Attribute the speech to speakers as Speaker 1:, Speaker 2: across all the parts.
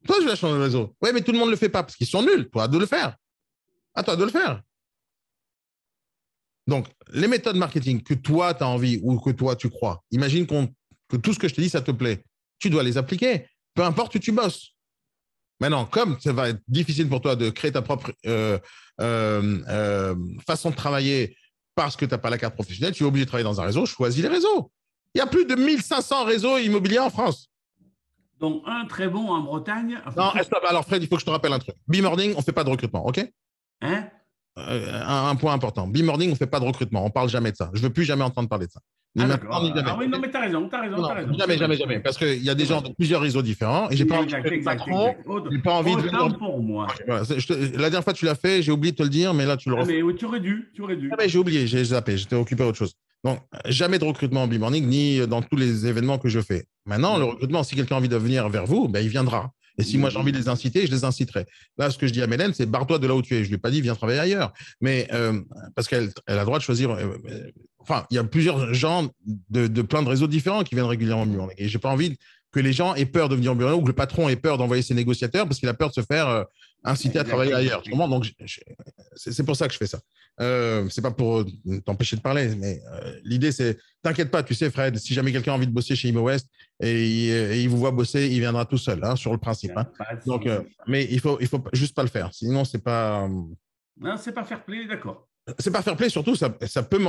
Speaker 1: Toi, je vais changer le réseau. Oui, mais tout le monde ne le fait pas parce qu'ils sont nuls. Toi, de le faire. À toi de le faire. Donc, les méthodes marketing que toi, tu as envie ou que toi, tu crois, imagine que tout ce que je te dis, ça te plaît. Tu dois les appliquer. Peu importe où tu bosses. Maintenant, comme ça va être difficile pour toi de créer ta propre façon de travailler parce que tu n'as pas la carte professionnelle, tu es obligé de travailler dans un réseau, choisis les réseaux. Il y a plus de 1500 réseaux immobiliers en France.
Speaker 2: Donc, un très bon en Bretagne.
Speaker 1: Non, stop. Alors, Fred, il faut que je te rappelle un truc. B-Morning, on ne fait pas de recrutement, OK?
Speaker 2: Hein?
Speaker 1: Un point important. B-Morning, on ne fait pas de recrutement. On ne parle jamais de ça. Je ne veux plus jamais entendre parler de ça. Ni
Speaker 2: Ah,
Speaker 1: maintenant,
Speaker 2: d'accord.
Speaker 1: ni jamais.
Speaker 2: Ah oui, non, mais tu as raison, tu as raison,
Speaker 1: Non,
Speaker 2: tu as raison.
Speaker 1: jamais, jamais, jamais. Parce qu'il y a des gens de plusieurs réseaux différents et j'ai pas envie que le patron, j'ai pas envie de venir.
Speaker 2: Autant pour moi.
Speaker 1: Voilà. La dernière fois, tu l'as fait, j'ai oublié de te le dire, mais là, tu le refais.
Speaker 2: Mais oui, tu aurais dû, tu aurais dû.
Speaker 1: Ah, j'ai oublié, j'ai zappé, j'étais occupé à autre chose. Donc, jamais de recrutement en B-Morning, ni dans tous les événements que je fais. Maintenant, le recrutement, si quelqu'un a envie de venir vers vous, ben, il viendra. Et si moi j'ai envie de les inciter, je les inciterai. Là, ce que je dis à Mélène, c'est barre-toi de là où tu es. Je ne lui ai pas dit viens travailler ailleurs. Mais parce qu'elle a le droit de choisir. Enfin, il y a plusieurs gens de plein de réseaux différents qui viennent régulièrement au bureau. Et j'ai pas envie que les gens aient peur de venir au bureau ou que le patron ait peur d'envoyer ses négociateurs parce qu'il a peur de se faire inciter à travailler ailleurs. Donc, c'est pour ça que je fais ça. C'est pas pour t'empêcher de parler, mais l'idée, c'est t'inquiète pas, tu sais, Fred, si jamais quelqu'un a envie de bosser chez Imo West et il vous voit bosser, il viendra tout seul, hein, sur le principe. Hein. Donc, mais il faut juste pas le faire. Sinon, c'est pas.
Speaker 2: Non, c'est pas fair play, d'accord.
Speaker 1: C'est pas fair play, surtout, ça peut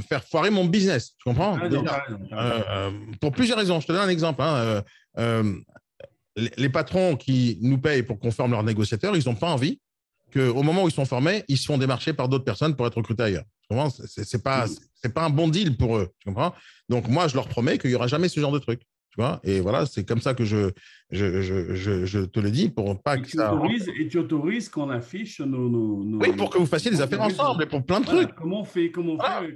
Speaker 1: faire foirer mon business. Tu comprends? Pour plusieurs raisons. Je te donne un exemple. Hein. Les patrons qui nous payent pour qu'on forme leurs négociateurs, ils n'ont pas envie qu'au moment où ils sont formés, ils se font démarcher par d'autres personnes pour être recrutés ailleurs. Tu comprends? C'est pas un bon deal pour eux. Tu comprends? Donc, moi, je leur promets qu'il n'y aura jamais ce genre de truc. Tu vois? Et voilà, c'est comme ça que je te le dis pour pas que ça.
Speaker 2: Et tu autorises qu'on affiche nos.
Speaker 1: Oui, pour que vous fassiez des affaires ensemble et pour plein de trucs.
Speaker 2: Comment on fait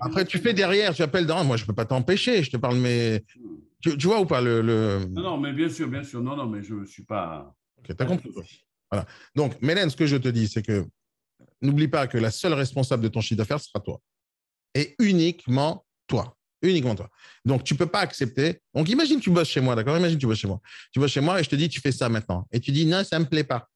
Speaker 1: Après, tu fais derrière, tu appelles dans. Moi, je ne peux pas t'empêcher. Je te parle, mais. Tu vois ou pas
Speaker 2: Non, mais bien sûr. Non, mais je ne suis pas.
Speaker 1: Ok, t'as compris. Voilà. Donc, Mélène, ce que je te dis, c'est que n'oublie pas que la seule responsable de ton chiffre d'affaires sera toi. Et uniquement toi. Uniquement toi. Donc, tu ne peux pas accepter. Donc, imagine que tu bosses chez moi, d'accord? Imagine que tu bosses chez moi. Tu bosses chez moi et je te dis, tu fais ça maintenant. Et tu dis, non, ça ne me plaît pas.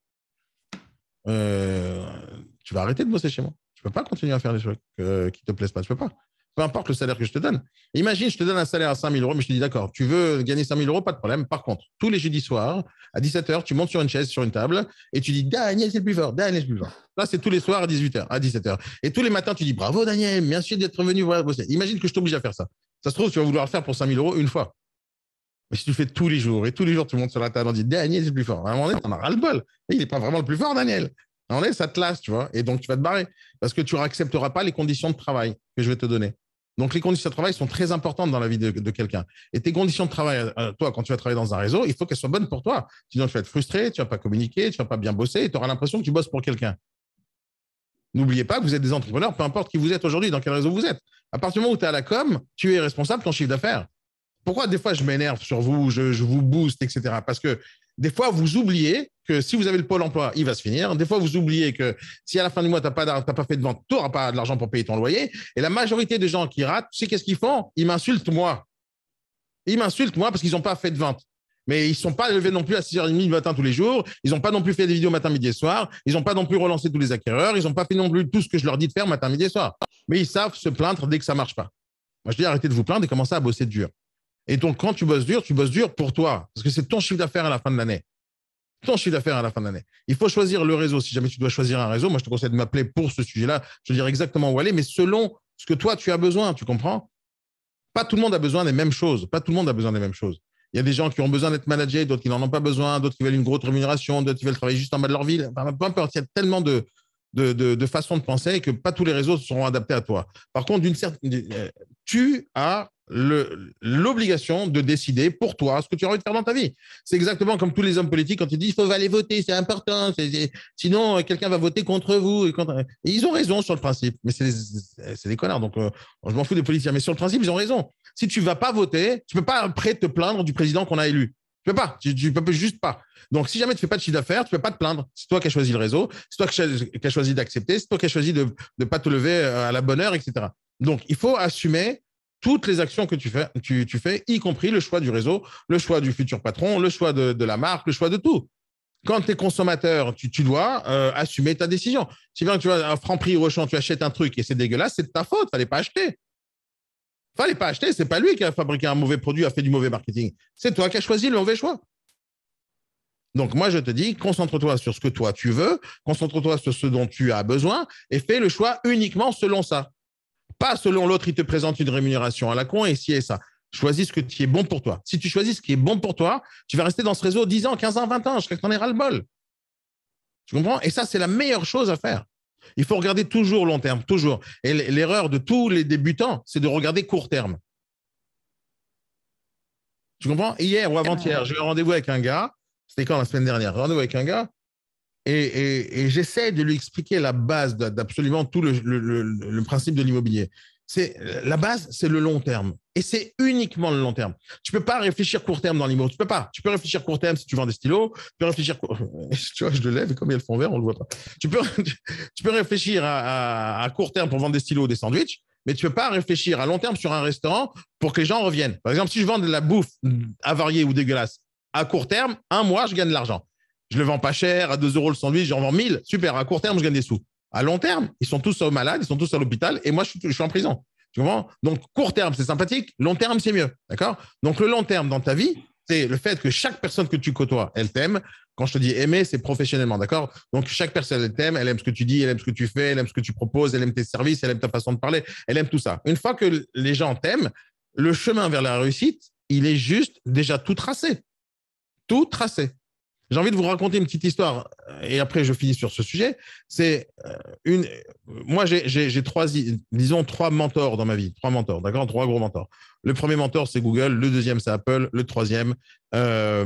Speaker 1: Tu vas arrêter de bosser chez moi. Tu ne peux pas continuer à faire des choses qui ne te plaisent pas. Tu ne peux pas. Peu importe le salaire que je te donne. Imagine, je te donne un salaire à 5 000 euros, mais je te dis, d'accord, tu veux gagner 5 000 euros, pas de problème. Par contre, tous les jeudis soirs, à 17h, tu montes sur une chaise, sur une table, et tu dis, Daniel, c'est le plus fort, Daniel, c'est le plus fort. Là, c'est tous les soirs à 18h, à 17h. Et tous les matins, tu dis, bravo, Daniel, merci d'être venu voir bosser. Imagine que je t'oblige à faire ça. Ça se trouve, tu vas vouloir le faire pour 5 000 euros une fois. Mais si tu le fais tous les jours, et tous les jours, tu montes sur la table, on dit, Daniel, c'est le plus fort. À un moment donné, t'en as ras le bol. Et il n'est pas vraiment le plus fort, Daniel. À un moment donné, ça te lasse, tu vois. Et donc, tu vas te barrer. Parce que tu n'accepteras pas les conditions de travail que je vais te donner. Donc, les conditions de travail sont très importantes dans la vie de quelqu'un. Et tes conditions de travail, toi, quand tu vas travailler dans un réseau, il faut qu'elles soient bonnes pour toi. Sinon, tu vas être frustré, tu ne vas pas communiquer, tu ne vas pas bien bosser et tu auras l'impression que tu bosses pour quelqu'un. N'oubliez pas que vous êtes des entrepreneurs, peu importe qui vous êtes aujourd'hui, dans quel réseau vous êtes. À partir du moment où tu es à la com, tu es responsable de ton chiffre d'affaires. Pourquoi des fois je m'énerve sur vous, je vous booste, etc. Parce que des fois, vous oubliez que si vous avez le pôle emploi, il va se finir. Des fois, vous oubliez que si à la fin du mois, tu n'as pas fait de vente, tu n'auras pas de l'argent pour payer ton loyer. Et la majorité des gens qui ratent, tu sais qu'est-ce qu'ils font? Ils m'insultent moi. Ils m'insultent moi parce qu'ils n'ont pas fait de vente. Mais ils ne sont pas levés non plus à 6h30 du matin tous les jours. Ils n'ont pas non plus fait des vidéos matin, midi et soir. Ils n'ont pas non plus relancé tous les acquéreurs. Ils n'ont pas fait non plus tout ce que je leur dis de faire matin, midi et soir. Mais ils savent se plaindre dès que ça ne marche pas. Moi, je dis arrêtez de vous plaindre et commencez à bosser dur. Et donc, quand tu bosses dur pour toi. Parce que c'est ton chiffre d'affaires à la fin de l'année. Ton chiffre d'affaires à la fin de l'année. Il faut choisir le réseau. Si jamais tu dois choisir un réseau, moi, je te conseille de m'appeler pour ce sujet-là. Je te dirai exactement où aller, mais selon ce que toi, tu as besoin. Tu comprends? Pas tout le monde a besoin des mêmes choses. Pas tout le monde a besoin des mêmes choses. Il y a des gens qui ont besoin d'être managés, d'autres qui n'en ont pas besoin, d'autres qui veulent une grosse rémunération, d'autres qui veulent travailler juste en bas de leur ville. Enfin, peu importe, il y a tellement de façons de penser que pas tous les réseaux seront adaptés à toi. Par contre, tu as l'obligation de décider pour toi ce que tu as envie de faire dans ta vie. C'est exactement comme tous les hommes politiques quand ils disent il faut aller voter, c'est important, sinon quelqu'un va voter contre vous. Et ils ont raison sur le principe, mais c'est des connards, donc je m'en fous des politiciens, mais sur le principe, ils ont raison. Si tu ne vas pas voter, tu ne peux pas après te plaindre du président qu'on a élu. Tu peux pas, tu peux juste pas. Donc, si jamais tu fais pas de chiffre d'affaires, tu peux pas te plaindre. C'est toi qui as choisi le réseau, c'est toi qui as choisi d'accepter, c'est toi qui as choisi de ne pas te lever à la bonne heure, etc. Donc, il faut assumer toutes les actions que tu fais, y compris le choix du réseau, le choix du futur patron, le choix de la marque, le choix de tout. Quand tu es consommateur, tu dois assumer ta décision. Si bien que tu vas à Franprix ou Auchan, tu achètes un truc et c'est dégueulasse, c'est de ta faute. Fallait pas acheter. Fallait pas acheter. C'est pas lui qui a fabriqué un mauvais produit, a fait du mauvais marketing. C'est toi qui as choisi le mauvais choix. Donc, moi, je te dis, concentre-toi sur ce que toi tu veux, concentre-toi sur ce dont tu as besoin et fais le choix uniquement selon ça. Pas selon l'autre, il te présente une rémunération à la con et ci et ça. Choisis ce qui est bon pour toi. Si tu choisis ce qui est bon pour toi, tu vas rester dans ce réseau 10 ans, 15 ans, 20 ans, jusqu'à ce que tu en aies ras-le-bol. Tu comprends? Et ça, c'est la meilleure chose à faire. Il faut regarder toujours long terme, toujours. Et l'erreur de tous les débutants, c'est de regarder court terme. Tu comprends? Hier ou avant-hier, j'ai eu un rendez-vous avec un gars. C'était quand la semaine dernière? Rendez-vous avec un gars. Et j'essaie de lui expliquer la base d'absolument tout le principe de l'immobilier. La base, c'est le long terme. Et c'est uniquement le long terme. Tu ne peux pas réfléchir court terme dans l'immobilier. Tu ne peux pas. Tu peux réfléchir court terme si tu vends des stylos. Tu peux réfléchir. Tu vois, je le lève et comme il y a le fond vert, on ne le voit pas. Tu peux réfléchir à court terme pour vendre des stylos ou des sandwichs, mais tu ne peux pas réfléchir à long terme sur un restaurant pour que les gens reviennent. Par exemple, si je vends de la bouffe avariée ou dégueulasse, à court terme, un mois, je gagne de l'argent. Je le vends pas cher, à 2 euros le sandwich, j'en vends 1000. Super, à court terme, je gagne des sous. À long terme, ils sont tous malades, ils sont tous à l'hôpital et moi, je suis en prison. Tu comprends? Donc, court terme, c'est sympathique. Long terme, c'est mieux. D'accord? Donc, le long terme dans ta vie, c'est le fait que chaque personne que tu côtoies, elle t'aime. Quand je te dis aimer, c'est professionnellement. D'accord? Donc, chaque personne, elle t'aime, elle aime ce que tu dis, elle aime ce que tu fais, elle aime ce que tu proposes, elle aime tes services, elle aime ta façon de parler, elle aime tout ça. Une fois que les gens t'aiment, le chemin vers la réussite, il est juste déjà tout tracé. Tout tracé. J'ai envie de vous raconter une petite histoire et après je finis sur ce sujet. Moi j'ai trois mentors dans ma vie, trois mentors, d'accord, trois gros mentors. Le premier mentor c'est Google, le deuxième c'est Apple, le troisième c'est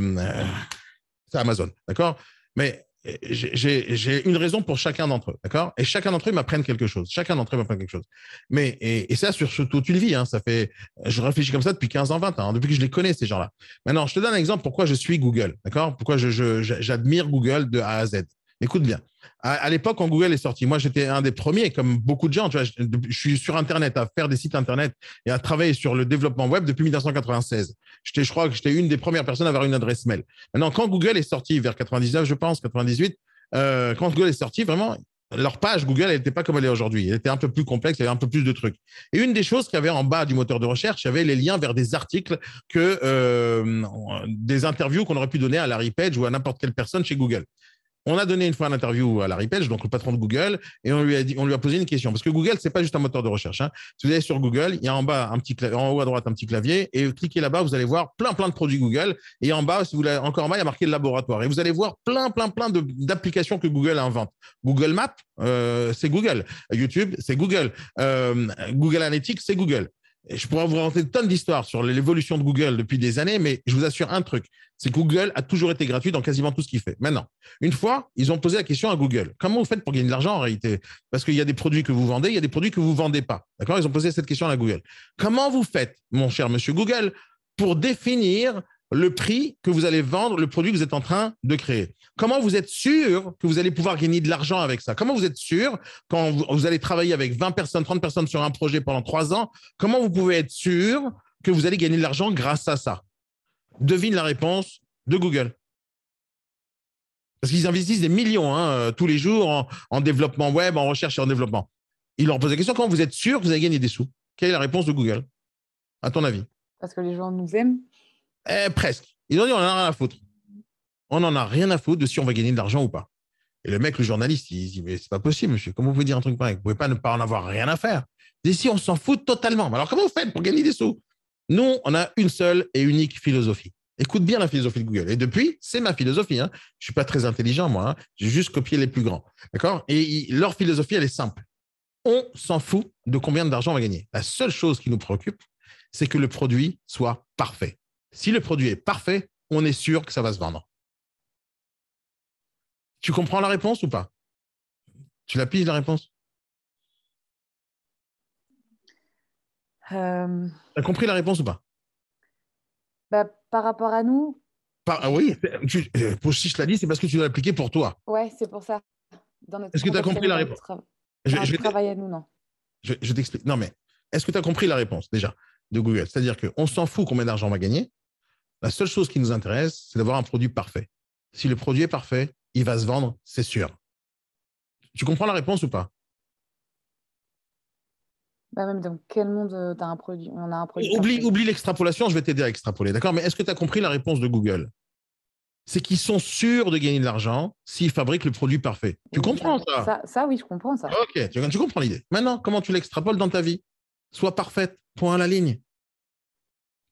Speaker 1: Amazon, d'accord. Mais j'ai une raison pour chacun d'entre eux, d'accord. Et chacun d'entre eux m'apprennent quelque chose. Chacun d'entre eux m'apprend quelque chose. Mais et ça sur toute une vie, hein, ça fait. Je réfléchis comme ça depuis 15 ans, 20 ans, hein, depuis que je les connais ces gens-là. Maintenant, je te donne un exemple pourquoi je suis Google, d'accord. Pourquoi j'admire Google de A à Z. Écoute bien. À l'époque, quand Google est sorti, moi, j'étais un des premiers, comme beaucoup de gens. Tu vois, je suis sur Internet à faire des sites Internet et à travailler sur le développement web depuis 1996. Je crois que j'étais une des premières personnes à avoir une adresse mail. Maintenant, quand Google est sorti vers 99, je pense, 98, quand Google est sorti, vraiment, leur page Google, elle n'était pas comme elle est aujourd'hui. Elle était un peu plus complexe, il y avait un peu plus de trucs. Et une des choses qu'il y avait en bas du moteur de recherche, il y avait les liens vers des articles des interviews qu'on aurait pu donner à Larry Page ou à n'importe quelle personne chez Google. On a donné une fois une interview à Larry Page, donc le patron de Google, et on lui a posé une question. Parce que Google, c'est pas juste un moteur de recherche. Hein. Si vous allez sur Google, il y a en bas en haut à droite un petit clavier, et cliquez là-bas, vous allez voir plein de produits Google. Et en bas, si vous encore en bas, il y a marqué le laboratoire. Et vous allez voir plein d'applications que Google invente. Google Maps, c'est Google. YouTube, c'est Google. Google Analytics, c'est Google. Et je pourrais vous raconter une tonne d'histoires sur l'évolution de Google depuis des années, mais je vous assure un truc, c'est que Google a toujours été gratuit dans quasiment tout ce qu'il fait. Maintenant, une fois, ils ont posé la question à Google. Comment vous faites pour gagner de l'argent en réalité? Parce qu'il y a des produits que vous vendez, il y a des produits que vous ne vendez pas. D'accord? Ils ont posé cette question à Google. Comment vous faites, mon cher monsieur Google, pour définir le prix que vous allez vendre, le produit que vous êtes en train de créer? Comment vous êtes sûr que vous allez pouvoir gagner de l'argent avec ça? Comment vous êtes sûr, quand vous allez travailler avec 20 personnes, 30 personnes sur un projet pendant 3 ans, comment vous pouvez être sûr que vous allez gagner de l'argent grâce à ça? Devine la réponse de Google. Parce qu'ils investissent des millions tous les jours en développement web, en recherche et en développement. Ils leur posent la question, comment vous êtes sûr que vous allez gagner des sous? Quelle est la réponse de Google, à ton avis?
Speaker 3: Parce que les gens nous aiment.
Speaker 1: Presque. Ils ont dit, on en a rien à foutre. On n'en a rien à foutre de si on va gagner de l'argent ou pas. Et le mec, le journaliste, il dit, mais c'est pas possible, monsieur. Comment vous pouvez dire un truc pareil? Vous pouvez pas ne pas en avoir rien à faire. Il dit, si, on s'en fout totalement. Mais alors, comment vous faites pour gagner des sous? Nous, on a une seule et unique philosophie. Écoute bien la philosophie de Google. Et depuis, c'est ma philosophie. Hein. Je suis pas très intelligent, moi. Hein. J'ai juste copié les plus grands. D'accord? Et leur philosophie, elle est simple. On s'en fout de combien d'argent on va gagner. La seule chose qui nous préoccupe, c'est que le produit soit parfait. Si le produit est parfait, on est sûr que ça va se vendre. Tu comprends la réponse ou pas? Tu la piges, la réponse? Tu as compris la réponse ou pas?
Speaker 3: Par rapport à nous.
Speaker 1: Oui, si je te l'ai dit, c'est parce que tu dois l'appliquer pour toi.
Speaker 3: Ouais, c'est pour ça.
Speaker 1: Est-ce que tu as compris la réponse?
Speaker 3: Je travaille à nous, non.
Speaker 1: Je t'explique. Non, mais est-ce que tu as compris la réponse déjà de Google? C'est-à-dire qu'on s'en fout combien d'argent on va gagner. La seule chose qui nous intéresse, c'est d'avoir un produit parfait. Si le produit est parfait, il va se vendre, c'est sûr. Tu comprends la réponse ou pas?
Speaker 3: Bah, même dans quel monde on a un produit parfait?
Speaker 1: Oublie l'extrapolation, je vais t'aider à extrapoler, d'accord? Mais est-ce que tu as compris la réponse de Google? C'est qu'ils sont sûrs de gagner de l'argent s'ils fabriquent le produit parfait. Tu comprends ça?
Speaker 3: Ça, oui, je comprends ça.
Speaker 1: Ok, tu comprends l'idée. Maintenant, comment tu l'extrapoles dans ta vie? Sois parfaite, point à la ligne.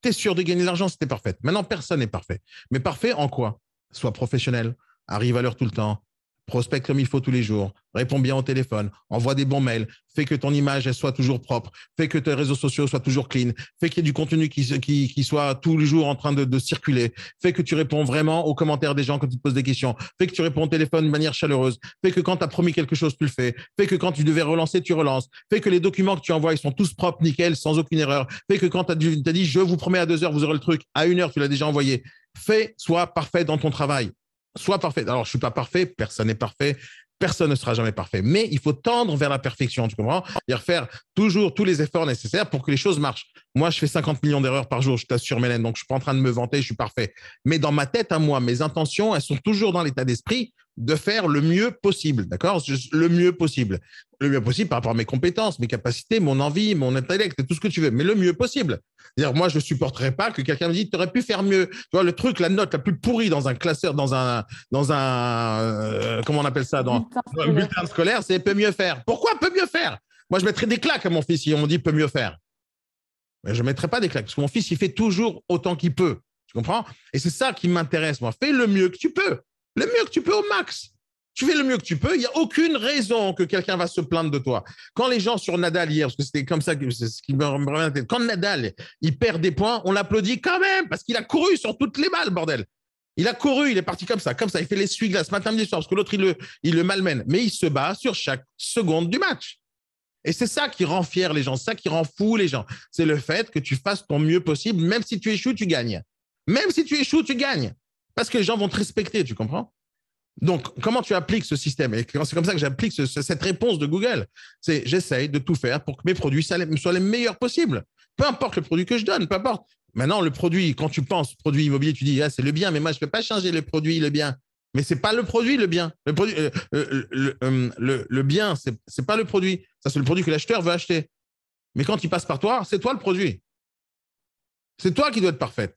Speaker 1: Tu es sûr de gagner de l'argent si tu es parfaite. Maintenant, personne n'est parfait. Mais parfait en quoi? Sois professionnel, arrive à l'heure tout le temps, prospecte comme il faut tous les jours, réponds bien au téléphone, envoie des bons mails, fais que ton image elle soit toujours propre, fais que tes réseaux sociaux soient toujours clean, fais qu'il y ait du contenu qui soit tous les jours en train de circuler, fais que tu réponds vraiment aux commentaires des gens quand ils te posent des questions, fais que tu réponds au téléphone de manière chaleureuse, fais que quand tu as promis quelque chose, tu le fais, fais que quand tu devais relancer, tu relances, fais que les documents que tu envoies, ils sont tous propres, nickel, sans aucune erreur, fais que quand tu as dit je vous promets à 2 heures, vous aurez le truc, à 1 heure, tu l'as déjà envoyé. Sois parfait dans ton travail. Sois parfait. Alors, je ne suis pas parfait, personne n'est parfait, personne ne sera jamais parfait, mais il faut tendre vers la perfection, tu comprends? C'est-à-dire faire toujours tous les efforts nécessaires pour que les choses marchent. Moi, je fais 50 millions d'erreurs par jour, je t'assure, Mélène, donc je ne suis pas en train de me vanter, je suis parfait. Mais dans ma tête à moi, mes intentions, elles sont toujours dans l'état d'esprit de faire le mieux possible, d'accord? Le mieux possible. Le mieux possible par rapport à mes compétences, mes capacités, mon envie, mon intellect, tout ce que tu veux, mais le mieux possible. C'est-à-dire, moi, je ne supporterais pas que quelqu'un me dise, tu aurais pu faire mieux. Tu vois, le truc, la note la plus pourrie dans un classeur, dans un comment on appelle ça, dans un bulletin scolaire, c'est peut mieux faire. Pourquoi peut mieux faire? Moi, je mettrais des claques à mon fils si on me dit peut mieux faire. Mais je ne mettrai pas des claques, parce que mon fils, il fait toujours autant qu'il peut. Tu comprends? Et c'est ça qui m'intéresse, moi. Fais le mieux que tu peux. Le mieux que tu peux au max. Tu fais le mieux que tu peux. Il n'y a aucune raison que quelqu'un va se plaindre de toi. Quand les gens sur Nadal hier, parce que c'était comme ça, c'est ce qui me revient à la tête, quand Nadal, il perd des points, on l'applaudit quand même, parce qu'il a couru sur toutes les balles, bordel. Il a couru, il est parti comme ça. Il fait l'essuie-glace matin, midi, soir, parce que l'autre, il le malmène. Mais il se bat sur chaque seconde du match. Et c'est ça qui rend fier les gens, c'est ça qui rend fou les gens. C'est le fait que tu fasses ton mieux possible, même si tu échoues, tu gagnes. Même si tu échoues, tu gagnes. Parce que les gens vont te respecter, tu comprends? Donc, comment tu appliques ce système? Et c'est comme ça que j'applique cette réponse de Google. C'est j'essaye de tout faire pour que mes produits soient les meilleurs possibles. Peu importe le produit que je donne, peu importe. Maintenant, le produit, quand tu penses produit immobilier, tu dis, ah, c'est le bien, mais moi, je ne peux pas changer le produit, le bien. Mais ce n'est pas le produit, le bien. Le bien, ce n'est pas le produit. Ça, c'est le produit que l'acheteur veut acheter. Mais quand il passe par toi, c'est toi le produit. C'est toi qui dois être parfaite.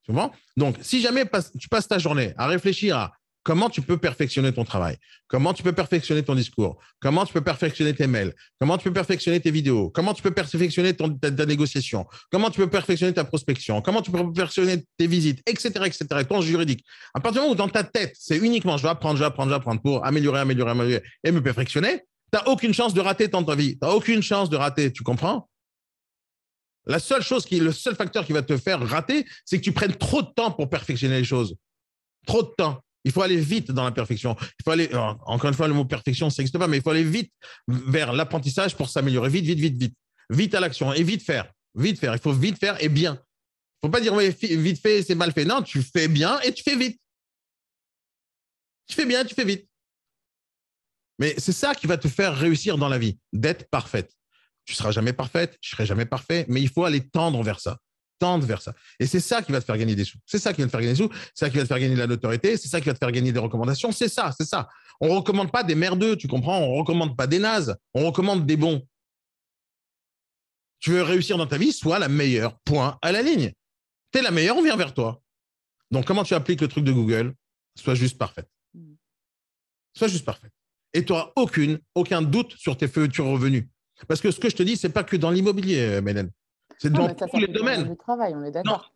Speaker 1: Tu comprends? Donc, si jamais tu passes ta journée à réfléchir à comment tu peux perfectionner ton travail, comment tu peux perfectionner ton discours, comment tu peux perfectionner tes mails, comment tu peux perfectionner tes vidéos, comment tu peux perfectionner ta négociation, comment tu peux perfectionner ta prospection, comment tu peux perfectionner tes visites, etc., etc., ton juridique. À partir du moment où dans ta tête, c'est uniquement je vais apprendre pour améliorer et me perfectionner, tu n'as aucune chance de rater dans ta vie. Tu n'as aucune chance de rater, tu comprends? Le seul facteur qui va te faire rater, c'est que tu prennes trop de temps pour perfectionner les choses. Trop de temps. Il faut aller vite dans la perfection. Il faut aller, encore une fois, le mot perfection, ça n'existe pas, mais il faut aller vite vers l'apprentissage pour s'améliorer. Vite. Vite à l'action et vite faire. Vite faire. Il faut vite faire et bien. Il ne faut pas dire ouais, vite fait, c'est mal fait. Non, tu fais bien et tu fais vite. Tu fais bien, tu fais vite. Mais c'est ça qui va te faire réussir dans la vie, d'être parfaite. Tu ne seras jamais parfaite, je ne serai jamais parfait, mais il faut aller tendre vers ça. Tendre vers ça. Et c'est ça qui va te faire gagner des sous. C'est ça qui va te faire gagner des sous, c'est ça qui va te faire gagner de la notoriété, c'est ça qui va te faire gagner des recommandations, c'est ça. On ne recommande pas des merdeux, tu comprends? On ne recommande pas des nazes, on recommande des bons. Tu veux réussir dans ta vie, sois la meilleure, point à la ligne. Tu es la meilleure, on vient vers toi. Donc, comment tu appliques le truc de Google? Sois juste parfaite. Sois juste parfaite. Et tu n'auras aucun doute sur tes futurs revenus. Parce que ce que je te dis, ce n'est pas que dans l'immobilier, Mélène. C'est dans tous les domaines.
Speaker 3: Dans le travail, on est d'accord.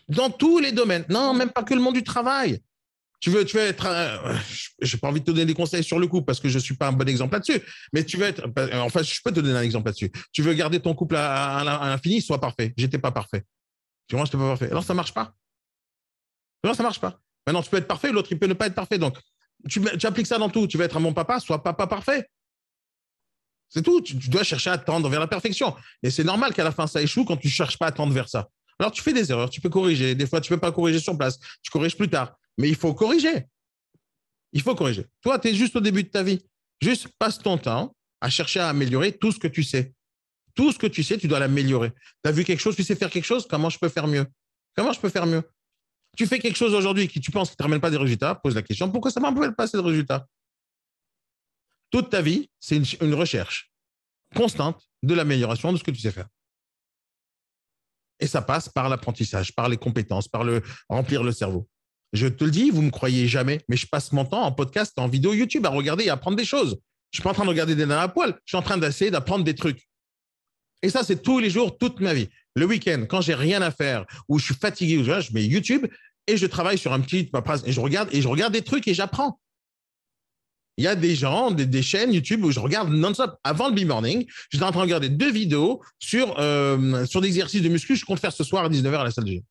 Speaker 1: Dans tous les domaines. Non, même pas que le monde du travail. Tu veux être. Je n'ai pas envie de te donner des conseils sur le coup parce que je ne suis pas un bon exemple là-dessus. Mais tu veux être. Enfin, je peux te donner un exemple là-dessus. Tu veux garder ton couple à l'infini, sois parfait. J'étais pas parfait. Tu vois, je n'étais pas parfait. Alors, ça ne marche pas. Alors, ça ne marche pas. Maintenant, tu peux être parfait, l'autre, il peut ne pas être parfait. Donc, tu appliques ça dans tout. Tu veux être un bon papa, sois papa parfait. C'est tout. Tu dois chercher à tendre vers la perfection. Et c'est normal qu'à la fin, ça échoue quand tu ne cherches pas à tendre vers ça. Alors, tu fais des erreurs, tu peux corriger. Des fois, tu ne peux pas corriger sur place. Tu corriges plus tard. Mais il faut corriger. Il faut corriger. Toi, tu es juste au début de ta vie. Juste passe ton temps à chercher à améliorer tout ce que tu sais. Tout ce que tu sais, tu dois l'améliorer. Tu as vu quelque chose, tu sais faire quelque chose, comment je peux faire mieux? Comment je peux faire mieux? Tu fais quelque chose aujourd'hui qui tu penses qui ne te ramène pas des résultats, pose la question, pourquoi ça ne m'amène pas assez de résultats? Toute ta vie, c'est une recherche constante de l'amélioration de ce que tu sais faire. Et ça passe par l'apprentissage, par les compétences, par le remplir le cerveau. Je te le dis, vous ne me croyez jamais, mais je passe mon temps en podcast, en vidéo YouTube à regarder et à apprendre des choses. Je ne suis pas en train de regarder des nanas à poil, je suis en train d'essayer d'apprendre des trucs. Et ça, c'est tous les jours, toute ma vie. Le week-end, quand j'ai rien à faire, ou je suis fatigué, je mets YouTube et je travaille sur un petit paperasse et je regarde des trucs et j'apprends. Il y a des gens, des chaînes YouTube où je regarde non-stop. Avant le B-Morning, j'étais en train de regarder 2 vidéos sur des exercices de muscu que je compte faire ce soir à 19h à la salle de gym.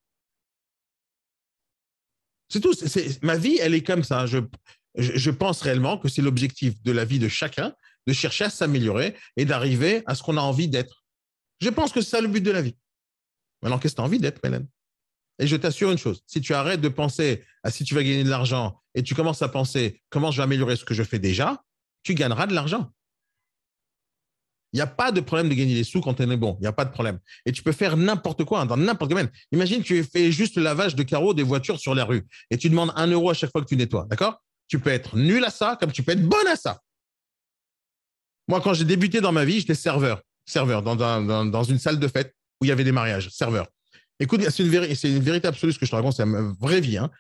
Speaker 1: C'est tout. Ma vie, elle est comme ça. Je pense réellement que c'est l'objectif de la vie de chacun, de chercher à s'améliorer et d'arriver à ce qu'on a envie d'être. Je pense que c'est ça le but de la vie. Maintenant, qu'est-ce que tu as envie d'être, Mélène? Et je t'assure une chose, si tu arrêtes de penser à si tu vas gagner de l'argent et tu commences à penser comment je vais améliorer ce que je fais déjà, tu gagneras de l'argent. Il n'y a pas de problème de gagner des sous quand tu es bon. Il n'y a pas de problème. Et tu peux faire n'importe quoi dans n'importe quel domaine. Imagine, tu fais juste le lavage de carreaux des voitures sur la rue et tu demandes 1 euro à chaque fois que tu nettoies. D'accord? Tu peux être nul à ça comme tu peux être bon à ça. Moi, quand j'ai débuté dans ma vie, j'étais serveur dans une salle de fête où il y avait des mariages. Serveur. Écoute, c'est une vérité absolue ce que je te raconte, c'est une vraie vie. Hein.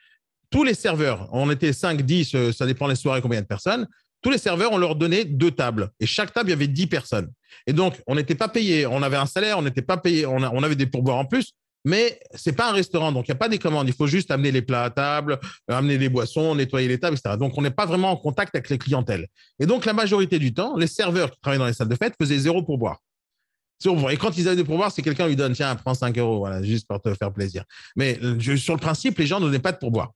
Speaker 1: Tous les serveurs, on était 5, 10, ça dépend les soirées, combien de personnes. Tous les serveurs, on leur donnait 2 tables. Et chaque table, il y avait 10 personnes. Et donc, on n'était pas payé. On avait un salaire, on n'était pas payé. On avait des pourboires en plus. Mais ce n'est pas un restaurant. Donc, il n'y a pas des commandes. Il faut juste amener les plats à table, amener les boissons, nettoyer les tables, etc. Donc, on n'est pas vraiment en contact avec les clientèles. Et donc, la majorité du temps, les serveurs qui travaillaient dans les salles de fête faisaient 0 pourboire. Et quand ils avaient des pourboires, c'est quelqu'un qui lui donne, tiens, prends 5 euros, voilà, juste pour te faire plaisir. Mais sur le principe, les gens ne donnaient pas de pourboire.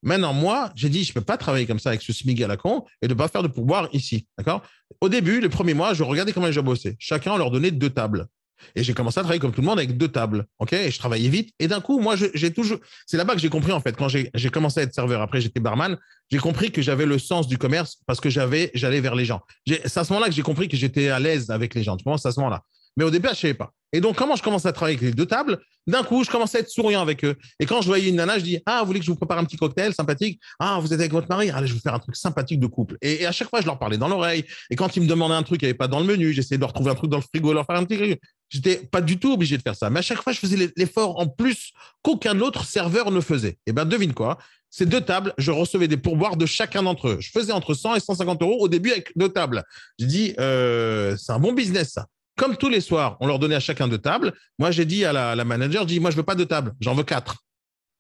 Speaker 1: Maintenant, moi, j'ai dit, je ne peux pas travailler comme ça avec ce SMIC à la con et ne pas faire de pourboire ici. D'accord? Au début, les premiers mois, je regardais comment les gens bossaient. Chacun, on leur donnait 2 tables. Et j'ai commencé à travailler comme tout le monde avec 2 tables. Okay, et je travaillais vite. Et d'un coup, moi, j'ai toujours. C'est là-bas que j'ai compris, en fait, quand j'ai commencé à être serveur, après j'étais barman, j'ai compris que j'avais le sens du commerce parce que j'allais vers les gens. C'est à ce moment-là que j'ai compris que j'étais à l'aise avec les gens. Tu vois, c'est à ce moment-là. Mais au début, je ne savais pas. Et donc, comment je commençais à travailler avec les 2 tables, d'un coup, je commençais à être souriant avec eux. Et quand je voyais une nana, je dis, ah, vous voulez que je vous prépare un petit cocktail sympathique? Ah, vous êtes avec votre mari? Allez, je vais vous faire un truc sympathique de couple. Et à chaque fois, je leur parlais dans l'oreille. Et quand ils me demandaient un truc qui n'avait pas dans le menu, j'essayais de leur trouver un truc dans le frigo, leur faire un petit truc. J'étais pas du tout obligé de faire ça. Mais à chaque fois, je faisais l'effort en plus qu'aucun autre serveur ne faisait. Et bien, devine quoi? Ces 2 tables, je recevais des pourboires de chacun d'entre eux. Je faisais entre 100 et 150 euros au début avec 2 tables. J'ai dit, c'est un bon business, ça. Comme tous les soirs, on leur donnait à chacun 2 tables. Moi, j'ai dit à la manager, je dis, moi, je veux pas 2 tables, j'en veux 4.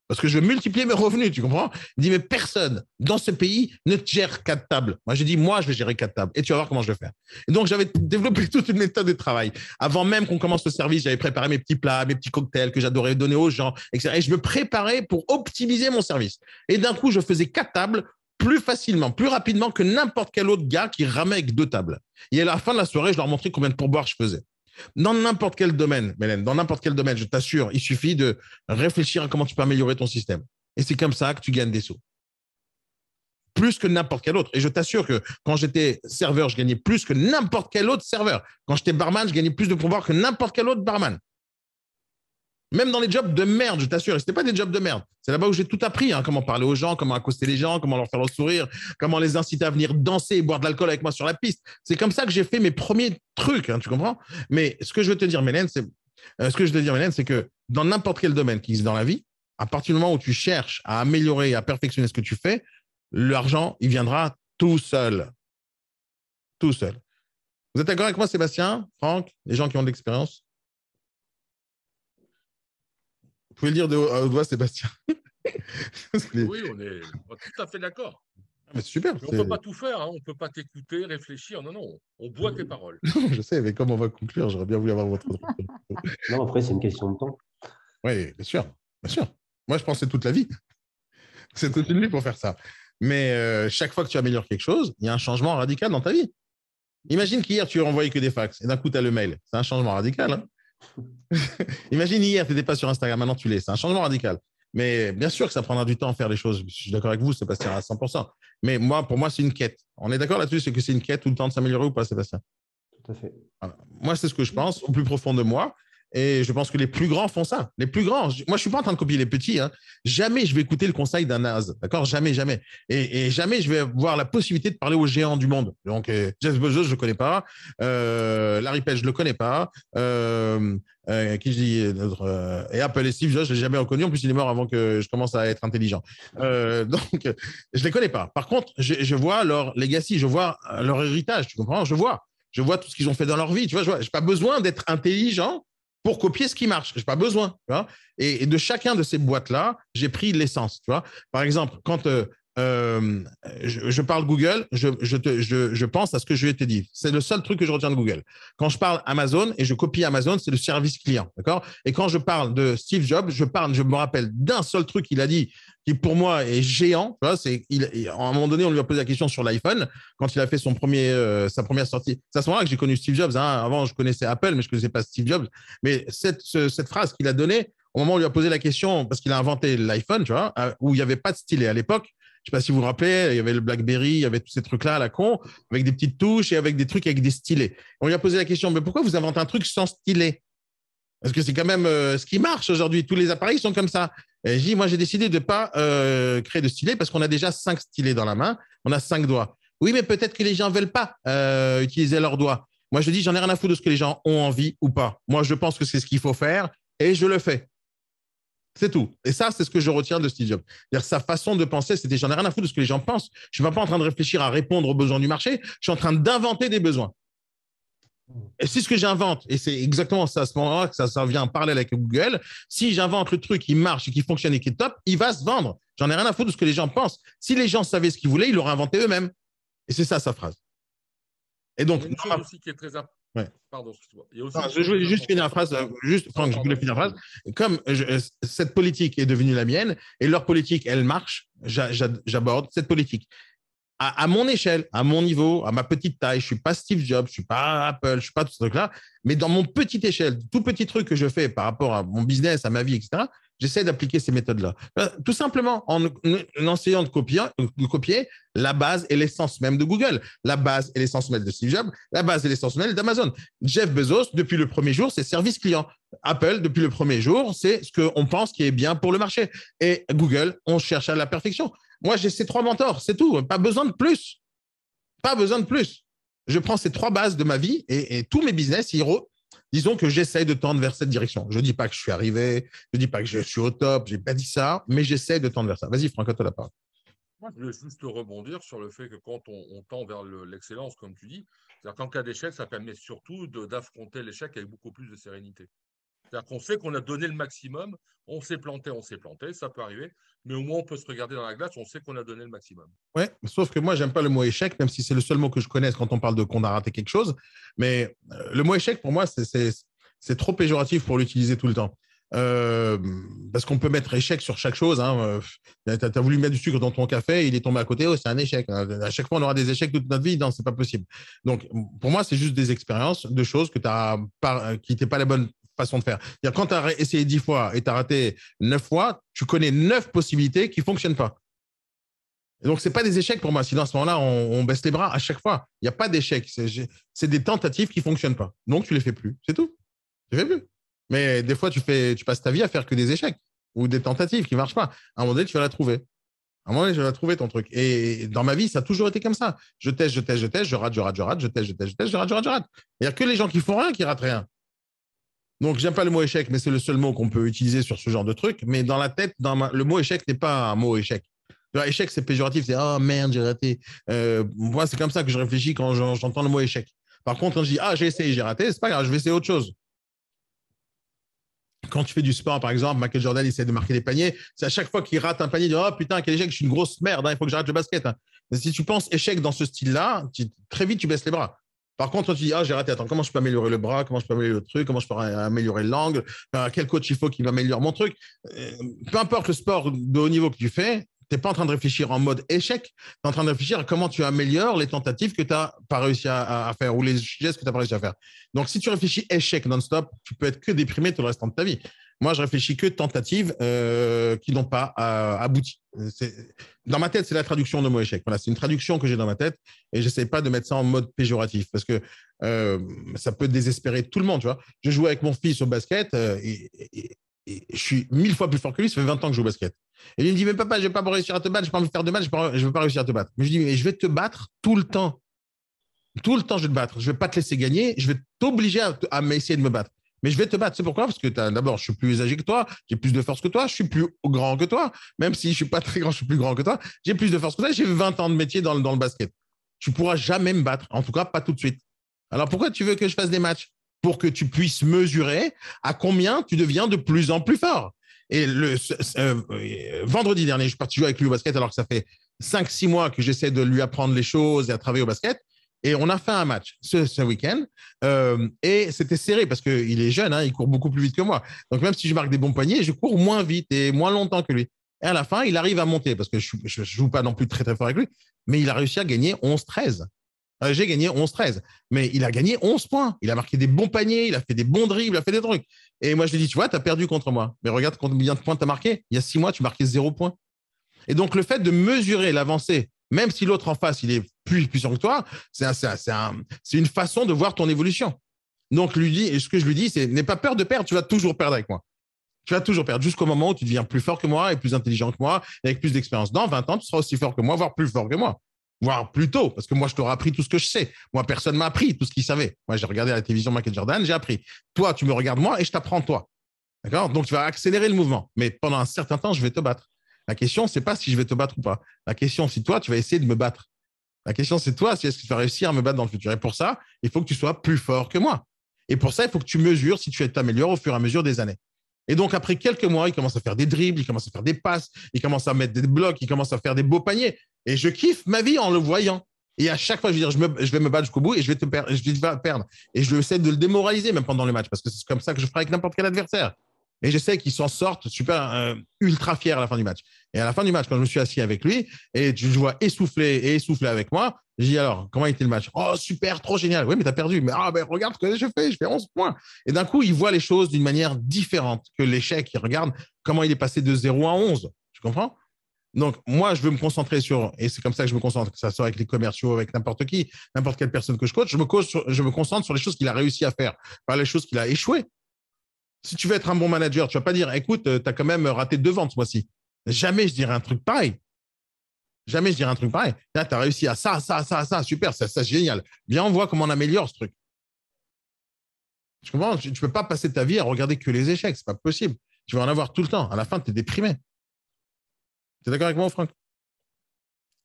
Speaker 1: Parce que je veux multiplier mes revenus, tu comprends? Il dit, mais personne dans ce pays ne gère 4 tables. Moi, j'ai dit, moi, je vais gérer 4 tables. Et tu vas voir comment je vais faire. Et donc, j'avais développé toute une méthode de travail. Avant même qu'on commence le service, j'avais préparé mes petits plats, mes petits cocktails que j'adorais donner aux gens, etc. Et je me préparais pour optimiser mon service. Et d'un coup, je faisais 4 tables plus facilement, plus rapidement que n'importe quel autre gars qui ramait avec 2 tables. Et à la fin de la soirée, je leur montrais combien de pourboires je faisais. Dans n'importe quel domaine, Mélène, dans n'importe quel domaine, je t'assure, il suffit de réfléchir à comment tu peux améliorer ton système. Et c'est comme ça que tu gagnes des sous. Plus que n'importe quel autre. Et je t'assure que quand j'étais serveur, je gagnais plus que n'importe quel autre serveur. Quand j'étais barman, je gagnais plus de pourboires que n'importe quel autre barman. Même dans les jobs de merde, je t'assure. Et ce n'était pas des jobs de merde. C'est là-bas où j'ai tout appris. Hein, comment parler aux gens, comment accoster les gens, comment leur faire le sourire, comment les inciter à venir danser et boire de l'alcool avec moi sur la piste. C'est comme ça que j'ai fait mes premiers trucs. Hein, tu comprends? Mais ce que je veux te dire, Mélène, c'est que dans n'importe quel domaine qui existe dans la vie, à partir du moment où tu cherches à améliorer et à perfectionner ce que tu fais, l'argent, il viendra tout seul. Tout seul. Vous êtes d'accord avec moi, Sébastien, Franck, les gens qui ont de l'expérience? Vous pouvez le dire de haut à doigt, Sébastien.
Speaker 4: Oui, on est tout à fait d'accord.
Speaker 1: Mais c'est super.
Speaker 4: Mais on ne peut pas tout faire, hein. On ne peut pas t'écouter, réfléchir. Non, non, on boit tes paroles.
Speaker 1: Je sais, mais comme on va conclure, j'aurais bien voulu avoir votre.
Speaker 5: Non, après, c'est une question de temps.
Speaker 1: Oui, bien sûr. Bien sûr. Moi, je pensais toute la vie. C'est toute une vie pour faire ça. Mais chaque fois que tu améliores quelque chose, il y a un changement radical dans ta vie. Imagine qu'hier, tu envoyais que des fax et d'un coup, tu as le mail. C'est un changement radical. Hein. Imagine hier, tu n'étais pas sur Instagram, maintenant tu l'es. C'est un changement radical. Mais bien sûr que ça prendra du temps à faire les choses. Je suis d'accord avec vous, Sébastien, à 100%. Mais pour moi, c'est une quête. On est d'accord là-dessus, c'est que c'est une quête tout le temps de s'améliorer ou pas, Sébastien?
Speaker 5: Tout à fait.
Speaker 1: Voilà. Moi, c'est ce que je pense au plus profond de moi. Et je pense que les plus grands font ça. Les plus grands. Moi, je ne suis pas en train de copier les petits. Hein. Jamais je vais écouter le conseil d'un naze. D'accord? Jamais, jamais. Et jamais je vais avoir la possibilité de parler aux géants du monde. Donc, Jeff Bezos, je ne le connais pas. Larry Page, je ne le connais pas. Qui je dis et Apple et Steve Jobs, je ne l'ai jamais reconnu. En plus, il est mort avant que je commence à être intelligent. Donc, je ne les connais pas. Par contre, je vois leur legacy, je vois leur héritage. Tu comprends? Je vois tout ce qu'ils ont fait dans leur vie. Tu vois, je n'ai pas besoin d'être intelligent pour copier ce qui marche. Je n'ai pas besoin. Tu vois, et de chacun de ces boîtes-là, j'ai pris l'essence. Tu vois, par exemple, quand je parle Google, je pense à ce que je te dit. C'est le seul truc que je retiens de Google. Quand je parle Amazon et je copie Amazon, c'est le service client. D'accord? Et quand je parle de Steve Jobs, je me rappelle d'un seul truc qu'il a dit qui pour moi est géant. Tu vois, à un moment donné, on lui a posé la question sur l'iPhone quand il a fait sa première sortie. C'est à ce moment-là que j'ai connu Steve Jobs. Hein. Avant, je connaissais Apple, mais je ne connaissais pas Steve Jobs. Mais cette phrase qu'il a donnée, au moment où on lui a posé la question, parce qu'il a inventé l'iPhone, tu vois, où il n'y avait pas de stylet à l'époque. Je ne sais pas si vous vous rappelez, il y avait le BlackBerry, il y avait tous ces trucs-là à la con, avec des petites touches et avec des trucs avec des stylets. On lui a posé la question, mais pourquoi vous inventez un truc sans stylet? Parce que c'est quand même ce qui marche aujourd'hui. Tous les appareils sont comme ça. Et je dis, moi, j'ai décidé de ne pas créer de stylet parce qu'on a déjà 5 stylets dans la main. On a 5 doigts. Oui, mais peut-être que les gens ne veulent pas utiliser leurs doigts. Moi, je dis, j'en ai rien à foutre de ce que les gens ont envie ou pas. Moi, je pense que c'est ce qu'il faut faire et je le fais. C'est tout. Et ça, c'est ce que je retiens de Steve Jobs. C'est-à-dire, sa façon de penser, c'était j'en ai rien à foutre de ce que les gens pensent. Je ne suis pas en train de réfléchir à répondre aux besoins du marché. Je suis en train d'inventer des besoins. Et c'est ce que j'invente. Et c'est exactement ça, à ce moment-là que ça vient en parallèle avec Google. Si j'invente le truc qui marche et qui fonctionne et qui est top, il va se vendre. J'en ai rien à foutre de ce que les gens pensent. Si les gens savaient ce qu'ils voulaient, ils l'auraient inventé eux-mêmes. Et c'est ça, sa phrase. Et donc,
Speaker 4: une chose aussi qui est très importante.
Speaker 1: Ouais.
Speaker 4: Pardon, excuse-moi.
Speaker 1: Je voulais juste finir la phrase. Franck, je voulais finir la phrase. Comme cette politique est devenue la mienne et leur politique, elle marche, j'aborde cette politique. À mon échelle, à mon niveau, à ma petite taille, je ne suis pas Steve Jobs, je ne suis pas Apple, je ne suis pas tout ce truc-là, mais dans mon petite échelle, tout petit truc que je fais par rapport à mon business, à ma vie, etc., j'essaie d'appliquer ces méthodes-là. Tout simplement en essayant de copier la base et l'essence même de Google, la base et l'essence même de Steve Jobs, la base et l'essence même d'Amazon. Jeff Bezos, depuis le premier jour, c'est service client. Apple, depuis le premier jour, c'est ce qu'on pense qui est bien pour le marché. Et Google, on cherche à la perfection. Moi, j'ai ces 3 mentors, c'est tout. Pas besoin de plus. Pas besoin de plus. Je prends ces 3 bases de ma vie et tous mes business, disons que j'essaie de tendre vers cette direction. Je ne dis pas que je suis arrivé, je ne dis pas que je suis au top, je n'ai pas dit ça, mais j'essaie de tendre vers ça. Vas-y, Franck, à toi la parole.
Speaker 4: Moi, je voulais juste rebondir sur le fait que quand on tend vers l'excellence, comme tu dis, c'est-à-dire qu'en cas d'échec, ça permet surtout d'affronter l'échec avec beaucoup plus de sérénité. C'est-à-dire qu'on sait qu'on a donné le maximum, on s'est planté, ça peut arriver, mais au moins on peut se regarder dans la glace, on sait qu'on a donné le maximum.
Speaker 1: Ouais, sauf que moi, j'aime pas le mot échec, même si c'est le seul mot que je connaisse quand on parle de qu'on a raté quelque chose. Mais le mot échec, pour moi, c'est trop péjoratif pour l'utiliser tout le temps. Parce qu'on peut mettre échec sur chaque chose. Hein. Tu as voulu mettre du sucre dans ton café, il est tombé à côté, c'est un échec. À chaque fois, on aura des échecs toute notre vie. Non, c'est pas possible. Donc, pour moi, c'est juste des expériences de choses qui n'étaient pas la bonne façon de faire. Quand tu as essayé 10 fois et tu as raté 9 fois, tu connais 9 possibilités qui ne fonctionnent pas. Et donc, ce n'est pas des échecs pour moi. Sinon, à ce moment-là, on baisse les bras à chaque fois. Il n'y a pas d'échecs. C'est des tentatives qui ne fonctionnent pas. Donc, tu ne les fais plus. C'est tout. Tu ne les fais plus. Mais des fois, tu passes ta vie à faire que des échecs ou des tentatives qui ne marchent pas. À un moment donné, tu vas la trouver. À un moment donné, je vais la trouver, ton truc. Et dans ma vie, ça a toujours été comme ça. Je teste, je rate, je rate, je teste, je rate. Il n'y a que les gens qui font rien qui ratent rien. Donc, j'aime pas le mot échec, mais c'est le seul mot qu'on peut utiliser sur ce genre de truc. Mais dans la tête, le mot échec n'est pas un mot échec. Échec, c'est péjoratif, c'est « oh merde, j'ai raté ». Moi, c'est comme ça que je réfléchis quand j'entends le mot échec. Par contre, quand je dis « ah, j'ai essayé, j'ai raté », c'est pas grave, je vais essayer autre chose. Quand tu fais du sport, par exemple, Michael Jordan essaie de marquer des paniers, c'est à chaque fois qu'il rate un panier, il dit « oh putain, quel échec, je suis une grosse merde, hein, il faut que j'arrête le basket. Hein. » Si tu penses échec dans ce style-là, très vite, tu baisses les bras. Par contre, quand tu dis, ah, j'ai raté, attends, comment je peux améliorer le bras, comment je peux améliorer le truc, comment je peux améliorer l'angle, quel coach il faut qui m'améliore mon truc. Peu importe le sport de haut niveau que tu fais, tu n'es pas en train de réfléchir en mode échec, tu es en train de réfléchir à comment tu améliores les tentatives que tu n'as pas réussi à faire ou les gestes que tu n'as pas réussi à faire. Donc, si tu réfléchis échec non-stop, tu peux être que déprimé tout le restant de ta vie. Moi, je réfléchis que de tentatives qui n'ont pas abouti. Dans ma tête, c'est la traduction de mot échec. Voilà, c'est une traduction que j'ai dans ma tête et je n'essaie pas de mettre ça en mode péjoratif parce que ça peut désespérer tout le monde. Tu vois, je joue avec mon fils au basket et je suis 1000 fois plus fort que lui. Ça fait 20 ans que je joue au basket. Et lui me dit, mais papa, je ne vais pas réussir à te battre, je n'ai pas envie de faire de match, je ne veux pas réussir à te battre. Mais je dis, mais je vais te battre tout le temps. Tout le temps, je vais te battre. Je ne vais pas te laisser gagner. Je vais t'obliger à essayer de me battre. Mais je vais te battre. C'est pourquoi? Parce que d'abord, je suis plus âgé que toi, j'ai plus de force que toi, je suis plus grand que toi. Même si je ne suis pas très grand, je suis plus grand que toi. J'ai plus de force que toi. J'ai 20 ans de métier dans le basket. Tu ne pourras jamais me battre. En tout cas, pas tout de suite. Alors, pourquoi tu veux que je fasse des matchs? Pour que tu puisses mesurer à combien tu deviens de plus en plus fort. Et vendredi dernier, je suis parti jouer avec lui au basket alors que ça fait 5-6 mois que j'essaie de lui apprendre les choses et à travailler au basket. Et on a fait un match ce week-end et c'était serré parce qu'il est jeune, hein, il court beaucoup plus vite que moi. Donc, même si je marque des bons poignets, je cours moins vite et moins longtemps que lui. Et à la fin, il arrive à monter parce que je ne joue pas non plus très, très fort avec lui, mais il a réussi à gagner 11-13. J'ai gagné 11-13, mais il a gagné 11 points. Il a marqué des bons paniers, il a fait des bons dribbles, il a fait des trucs. Et moi, je lui dis, tu vois, tu as perdu contre moi. Mais regarde combien de points tu as marqué. Il y a 6 mois, tu marquais 0 points. Et donc, le fait de mesurer l'avancée, même si l'autre en face, il est plus puissant que toi, c'est une façon de voir ton évolution. Donc, ce que je lui dis, c'est n'aie pas peur de perdre, tu vas toujours perdre avec moi. Tu vas toujours perdre jusqu'au moment où tu deviens plus fort que moi et plus intelligent que moi, et avec plus d'expérience. Dans 20 ans, tu seras aussi fort que moi, voire plus fort que moi. Voire plus tôt, parce que moi, je t'aurais appris tout ce que je sais. Moi, personne ne m'a appris tout ce qu'il savait. Moi, j'ai regardé à la télévision Michael Jordan, j'ai appris. Toi, tu me regardes moi et je t'apprends toi. D'accord? Donc, tu vas accélérer le mouvement. Mais pendant un certain temps, je vais te battre. La question, c'est pas si je vais te battre ou pas. La question, c'est toi, tu vas essayer de me battre. La question, c'est toi, si est-ce que tu vas réussir à me battre dans le futur. Et pour ça, il faut que tu sois plus fort que moi. Et pour ça, il faut que tu mesures si tu t'améliores au fur et à mesure des années. Et donc, après quelques mois, il commence à faire des dribbles, il commence à faire des passes, il commence à mettre des blocs, il commence à faire des beaux paniers. Et je kiffe ma vie en le voyant. Et à chaque fois, je veux dire, je vais me battre jusqu'au bout et je vais te perdre. Et je vais essayer de le démoraliser même pendant le match, parce que c'est comme ça que je ferai avec n'importe quel adversaire. Et je sais qu'ils s'en sortent super ultra fiers à la fin du match. Et à la fin du match, quand je me suis assis avec lui et je vois essoufflé avec moi, j'ai dit alors, comment était le match? Oh, super, trop génial. Oui, mais tu as perdu. Mais regarde ce que je fais 11 points. Et d'un coup, il voit les choses d'une manière différente que l'échec. Il regarde comment il est passé de 0 à 11. Tu comprends? Donc, moi, je veux me concentrer sur, et c'est comme ça que je me concentre, que ça soit avec les commerciaux, avec n'importe qui, n'importe quelle personne que je coach, je me concentre sur les choses qu'il a réussi à faire, pas les choses qu'il a échoué. Si tu veux être un bon manager, tu ne vas pas dire, écoute, tu as quand même raté 2 ventes ce mois-ci. Jamais je dirais un truc pareil. Jamais je dirais un truc pareil. Là, tu as réussi à ça, super, ça, c'est génial. Viens, on voit comment on améliore ce truc. Tu comprends? Tu ne peux pas passer ta vie à regarder que les échecs. Ce n'est pas possible. Tu vas en avoir tout le temps. À la fin, tu es déprimé. Tu es d'accord avec moi, Franck?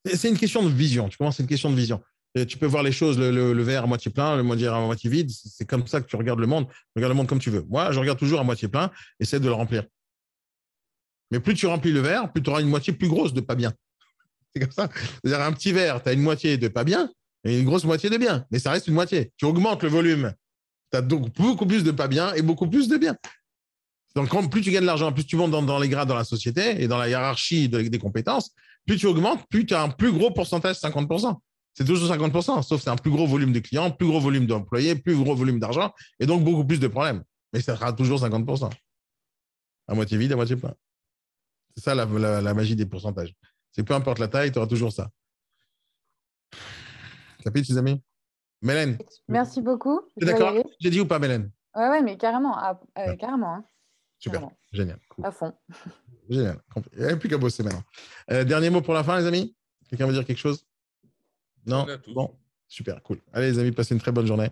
Speaker 1: C'est une question de vision. Tu comprends? C'est une question de vision. Et tu peux voir les choses, le verre à moitié plein, le verre à moitié vide. C'est comme ça que tu regardes le monde. Regarde le monde comme tu veux. Moi, je regarde toujours à moitié plein. Essaie de le remplir. Mais plus tu remplis le verre, plus tu auras une moitié plus grosse de pas bien. C'est comme ça. C'est-à-dire un petit verre, tu as une moitié de pas bien et une grosse moitié de bien. Mais ça reste une moitié. Tu augmentes le volume. Tu as donc beaucoup plus de pas bien et beaucoup plus de bien. Donc, plus tu gagnes de l'argent, plus tu montes dans les grades dans la société et dans la hiérarchie des compétences, plus tu augmentes, plus tu as un plus gros pourcentage, 50%. C'est toujours 50%, sauf que c'est un plus gros volume de clients, plus gros volume d'employés, plus gros volume d'argent et donc beaucoup plus de problèmes. Mais ça sera toujours 50%. À moitié vide, à moitié plein. C'est ça la magie des pourcentages. C'est peu importe la taille, tu auras toujours ça. Ça pique, les amis? Mélène?
Speaker 3: Merci beaucoup.
Speaker 1: Tu es d'accord? J'ai dit ou pas, Mélène?
Speaker 3: Ouais, mais carrément. Carrément. Hein.
Speaker 1: Super, carrément. Génial. Cool.
Speaker 3: À fond.
Speaker 1: Génial. Il n'y a plus qu'à bosser maintenant. Dernier mot pour la fin, les amis? Quelqu'un veut dire quelque chose? Non? Bon, super, cool. Allez, les amis, passez une très bonne journée.